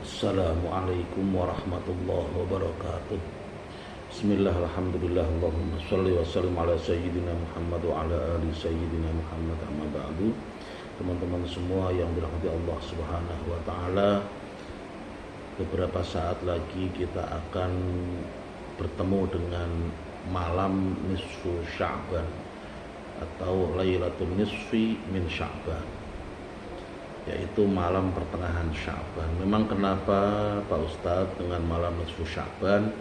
Assalamualaikum warahmatullahi wabarakatuh. Bismillah, alhamdulillah, Allahumma sholli wa sallim ala sayyidina Muhammad wa ala ali sayyidina Muhammad, amma ba'du. Teman-teman semua yang dirahmati Allah Subhanahu wa taala, beberapa saat lagi kita akan bertemu dengan malam nisfu Sya'ban atau Lailatul Nisfi min Sya'ban, yaitu malam pertengahan Sya'ban. Memang kenapa Pak Ustadz dengan malam nisfu Sya'ban?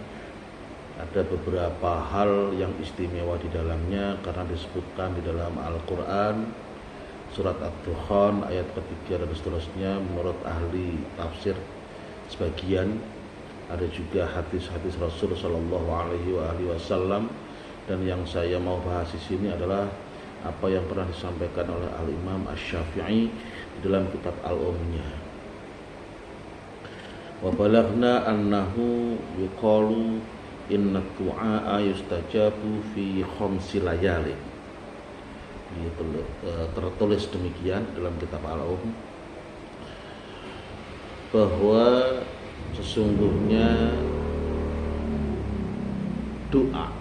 Ada beberapa hal yang istimewa di dalamnya karena disebutkan di dalam Al-Quran surat Ad-Dukhan ayat ketiga dan seterusnya. Menurut ahli tafsir sebagian, ada juga hadis-hadis Rasul Shallallahu Alaihi Wasallam. Dan yang saya mau bahas di sini adalah apa yang pernah disampaikan oleh Al-Imam Asy-Syafi'i di dalam kitab Al-Ummiyah. Wa balaghna annahu yuqalu inna du'a yustajabu fi khamsi layalin. Tertulis demikian dalam kitab Al-Umm, bahwa sesungguhnya doa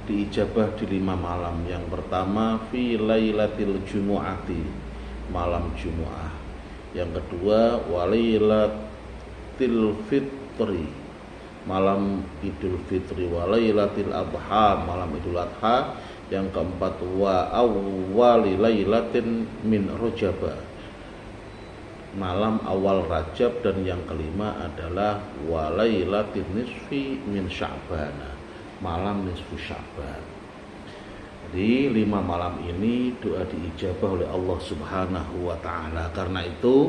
diijabah di 5 malam. Yang pertama fi lailatil jumu'ati, malam Jumu'ah. Yang kedua walailatil fitri, malam Idul Fitri. Walailatil adha, malam Idul Adha. Yang keempat wa awwali lailatin min Rajab, malam awal Rajab. Dan yang kelima adalah walailatin nisfi min Sya'ban, malam nisfu Sya'ban. Jadi 5 malam ini doa diijabah oleh Allah Subhanahu wa taala. Karena itu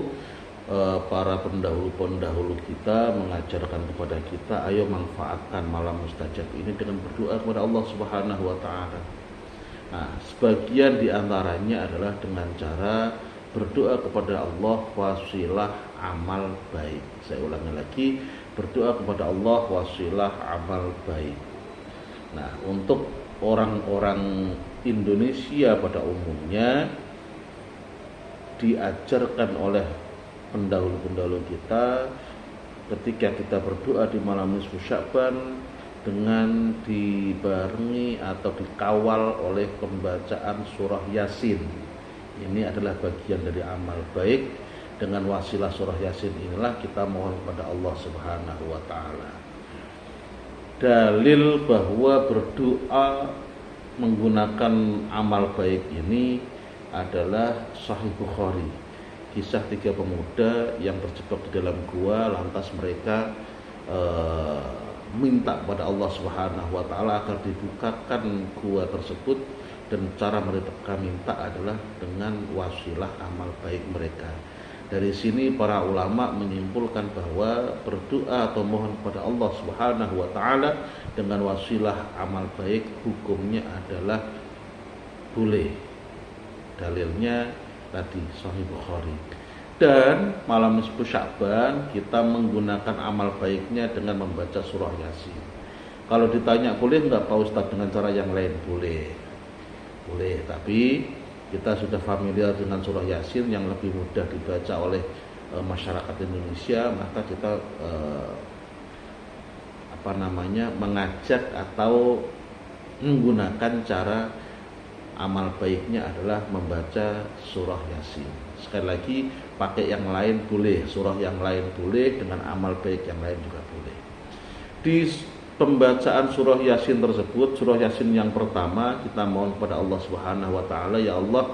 para pendahulu kita mengajarkan kepada kita, ayo manfaatkan malam mustajab ini dengan berdoa kepada Allah Subhanahu wa taala. Nah, sebagian diantaranya adalah dengan cara berdoa kepada Allah wasilah amal baik. Saya ulangi lagi, berdoa kepada Allah wasilah amal baik. Nah, untuk orang-orang Indonesia pada umumnya diajarkan oleh pendahulu-pendahulu kita, ketika kita berdoa di malam nisfu Sya'ban dengan dibarengi atau dikawal oleh pembacaan surah Yasin. Ini adalah bagian dari amal baik. Dengan wasilah surah Yasin inilah kita mohon kepada Allah Subhanahu wa taala. Dalil bahwa berdoa menggunakan amal baik ini adalah Sahih Bukhari, kisah 3 pemuda yang terjebak di dalam gua, lantas mereka minta kepada Allah Subhanahu wa taala agar dibukakan gua tersebut, dan cara mereka minta adalah dengan wasilah amal baik mereka. Dari sini para ulama menyimpulkan bahwa berdoa atau mohon kepada Allah Subhanahu wa taala dengan wasilah amal baik hukumnya adalah boleh. Dalilnya tadi Sahih Bukhari. Dan malam nisfu Sya'ban kita menggunakan amal baiknya dengan membaca surah Yasin. Kalau ditanya boleh enggak Pak Ustadz dengan cara yang lain? Boleh. Boleh, tapi kita sudah familiar dengan surah Yasin yang lebih mudah dibaca oleh masyarakat Indonesia, maka kita mengajak atau menggunakan cara amal baiknya adalah membaca surah Yasin. Sekali lagi, pakai yang lain boleh, surah yang lain boleh, dengan amal baik yang lain juga boleh. Di pembacaan surah Yasin tersebut, surah Yasin yang pertama, kita mohon kepada Allah Subhanahu wa taala, ya Allah,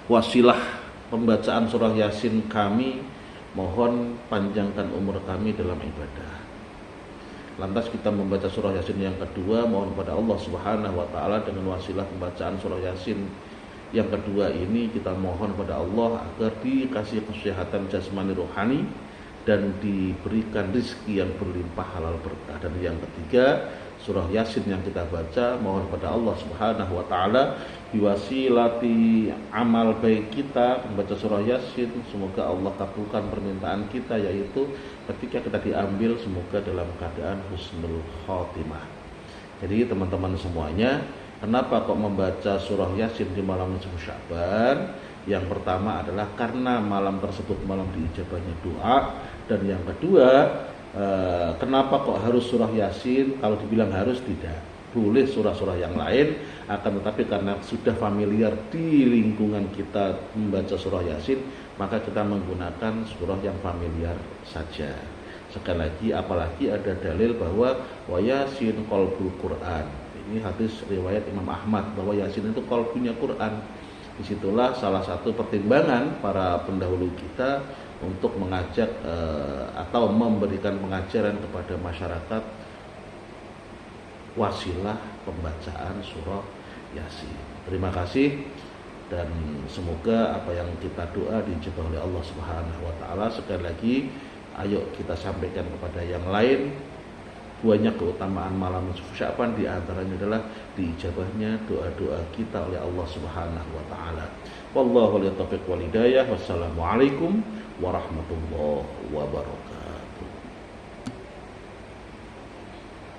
wasilah pembacaan surah Yasin kami, mohon panjangkan umur kami dalam ibadah. Lantas kita membaca surah Yasin yang kedua, mohon kepada Allah Subhanahu wa taala dengan wasilah pembacaan surah Yasin yang kedua ini kita mohon kepada Allah agar dikasih kesehatan jasmani rohani dan diberikan rezeki yang berlimpah halal berkah. Dan yang ketiga, surah Yasin yang kita baca mohon kepada Allah Subhanahu wa taala biwasilati amal baik kita membaca surah Yasin, semoga Allah kabulkan permintaan kita, yaitu ketika kita diambil semoga dalam keadaan husnul khotimah. Jadi teman-teman semuanya, kenapa kok membaca surah Yasin di malam nisfu Sya'ban? Yang pertama adalah karena malam tersebut malam diijabahnya doa, Dan yang kedua, kenapa kok harus surah Yasin? Kalau dibilang harus, tidak. Boleh surah-surah yang lain, akan tetapi karena sudah familiar di lingkungan kita membaca surah Yasin, maka kita menggunakan surah yang familiar saja. Sekali lagi, apalagi ada dalil bahwa wa Yasin qalbul Quran. Ini hadis riwayat Imam Ahmad bahwa Yasin itu qalbunya Quran. Disitulah salah satu pertimbangan para pendahulu kita untuk mengajak atau memberikan pengajaran kepada masyarakat wasilah pembacaan surah Yasin. Terima kasih, dan semoga apa yang kita doa dijabah oleh Allah Subhanahu wa taala. Sekali lagi, ayo kita sampaikan kepada yang lain. Banyak keutamaan malam nisfu Sya'ban, di antaranya adalah diijabahnya doa-doa kita oleh Allah Subhanahu wa taala. Wallahu a'lam bishawab. Wassalamualaikum warahmatullahi wabarakatuh.